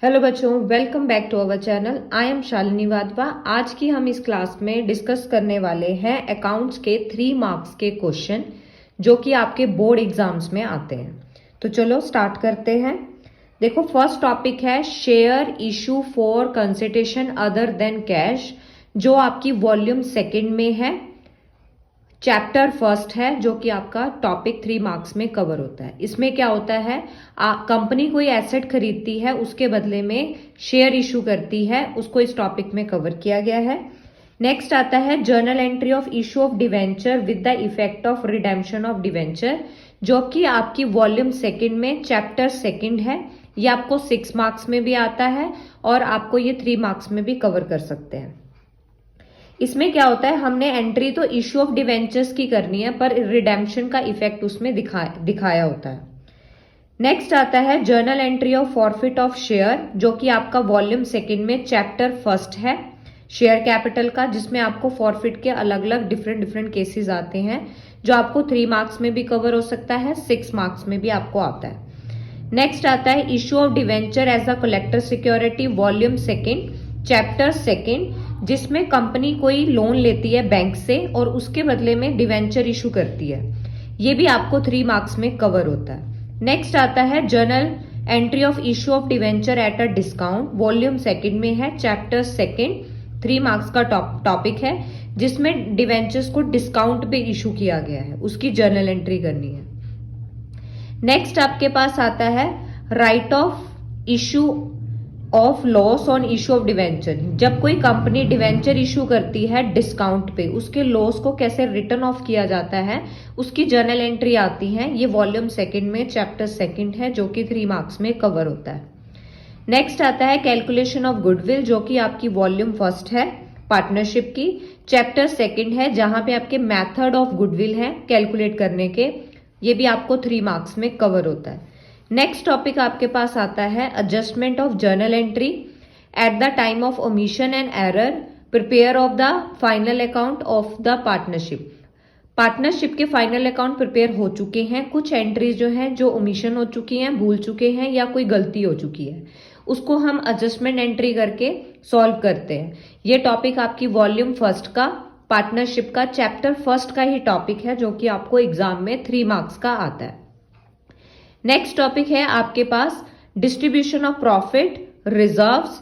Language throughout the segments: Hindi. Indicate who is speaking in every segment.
Speaker 1: हेलो बच्चों, welcome back to our channel. I am Shalini Wadhwa. आज की हम इस क्लास में डिस्कस करने वाले हैं अकाउंट्स के 3 मार्क्स के क्वेश्चन जो कि आपके बोर्ड एग्जाम्स में आते हैं। तो चलो स्टार्ट करते हैं। देखो, फर्स्ट टॉपिक है share issue for consideration other than cash, जो आपकी वॉल्यूम सेकंड में है, चैप्टर फर्स्ट है, जो कि आपका टॉपिक 3 मार्क्स में कवर होता है। इसमें क्या होता है, कंपनी कोई एसेट खरीदती है, उसके बदले में शेयर इशू करती है, उसको इस टॉपिक में कवर किया गया है। नेक्स्ट आता है journal entry of issue of debenture with the effect of redemption of debenture, जो कि आपकी वॉल्यूम सेकंड में चैप्टर सेकंड है। ये आपको 6 मार्क्स में भी आता है और आपको ये 3 मार्क्स में भी कवर कर सकते हैं। इसमें क्या होता है, हमने एंट्री तो इश्यू ऑफ डिवेंचर्स की करनी है, पर रिडेम्पशन का इफेक्ट उसमें दिखाया होता है। नेक्स्ट आता है journal entry of forfeit of share, जो कि आपका वॉल्यूम सेकंड में चैप्टर फर्स्ट है, शेयर कैपिटल का, जिसमें आपको फॉरफिट के अलग अलग डिफरेंट केसेस आते हैं, जो आपको 3 मार्क्स में भी कवर हो सकता है, 6 मार्क्स में भी आपको आता है। नेक्स्ट आता है issue of debenture as a collateral security, volume second, chapter second, जिसमें कंपनी कोई लोन लेती है बैंक से और उसके बदले में डिवेंचर इशू करती है। ये भी आपको 3 मार्क्स में कवर होता है। नेक्स्ट आता है journal entry of issue of debenture at a discount, volume second में है, चैप्टर सेकंड, 3 मार्क्स का टॉपिक है, जिसमें डिवेंचर्स को डिस्काउंट पे इशू किया गया है, उसकी जर्नल एंट्री करनी है। नेक्स्ट आपके पास आता है right of issue of loss on issue of debenture, जब कोई कंपनी डिवेंचर इशू करती है डिस्काउंट पे, उसके लॉस को कैसे रिटर्न ऑफ किया जाता है, उसकी जर्नल एंट्री आती है। ये वॉल्यूम सेकंड में चैप्टर सेकंड है, जो कि 3 मार्क्स में कवर होता है। नेक्स्ट आता है कैलकुलेशन ऑफ गुडविल, जो कि आपकी वॉल्यूम फर्स्ट है, पार्टनरशिप की, चैप्टर सेकंड है, जहां पे आपके मेथड ऑफ गुडविल है कैलकुलेट करने के। ये भी आपको 3 मार्क्स में कवर होता है। नेक्स्ट टॉपिक आपके पास आता है adjustment of journal entry at the time of omission and error, prepare of the final account of the partnership. Partnership के फाइनल अकाउंट प्रिपेयर हो चुके हैं, कुछ एंट्रीज जो हैं जो ओमिशन हो चुकी हैं, भूल चुके हैं, या कोई गलती हो चुकी है, उसको हम एडजस्टमेंट एंट्री करके सॉल्व करते हैं। ये टॉपिक आपकी वॉल्यूम फर्स्ट का, पार्टनरशिप का, चैप्टर फर्स्ट का ही टॉपिक है, जो कि आपको एग्जाम में 3 मार्क्स का आता है। नेक्स्ट टॉपिक है आपके पास distribution of profit, reserves,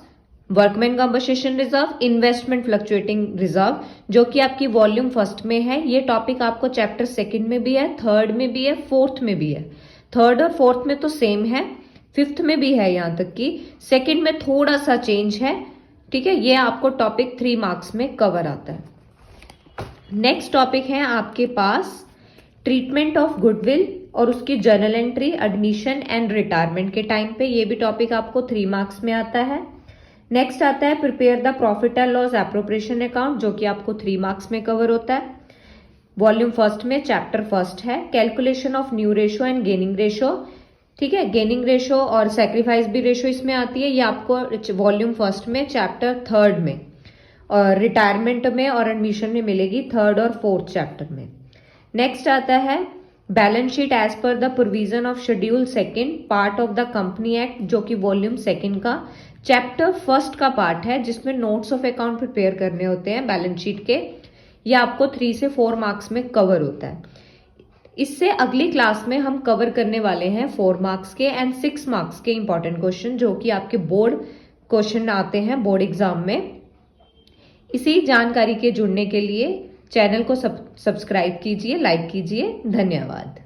Speaker 1: workman compensation reserve, investment fluctuating reserve, जो कि आपकी वॉल्यूम फर्स्ट में है। ये टॉपिक आपको चैप्टर सेकंड में भी है, थर्ड में भी है, फोर्थ में भी है। थर्ड और फोर्थ में तो सेम है, फिफ्थ में भी है, यहां तक कि सेकंड में थोड़ा सा चेंज है। ठीक है, ये आपको टॉपिक 3 मार्क्स में कवर आता है। नेक्स्ट टॉपिक है आपके पास ट्रीटमेंट ऑफ गुडविल और उसकी journal entry admission and retirement के टाइम पे। ये भी टॉपिक आपको 3 मार्क्स में आता है। नेक्स्ट आता है prepare the profit and loss appropriation account, जो कि आपको 3 मार्क्स में कवर होता है, वॉल्यूम फर्स्ट में, चैप्टर फर्स्ट है। Calculation of new ratio and gaining ratio, ठीक है, गेनिंग रेशो और सैक्रिफाइस भी रेशो इसमें आती है। ये आपको वॉल्यूम फर्स्ट में, चैप्टर थर्ड में, और रिटायरमेंट में और एडमिशन में मिलेगी थर्ड और फोर्थ चैप्टर में। नेक्स्ट आता है balance sheet as per the provision of schedule second, part of the company act, जो कि वॉल्यूम सेकंड का चैप्टर फर्स्ट का पार्ट है, जिसमें नोट्स ऑफ अकाउंट प्रिपेयर करने होते हैं बैलेंस शीट के। ये आपको 3 से 4 मार्क्स में कवर होता है। इससे अगली क्लास में हम कवर करने वाले हैं 4 मार्क्स के एंड 6 मार्क्स के इंपॉर्टेंट क्वेश्चन, जो कि आपके बोर्ड क्वेश्चन आते हैं बोर्ड एग्जाम में। इसी जानकारी के जुड़ने के लिए चैनल को सब्सक्राइब कीजिए, लाइक कीजिए। धन्यवाद।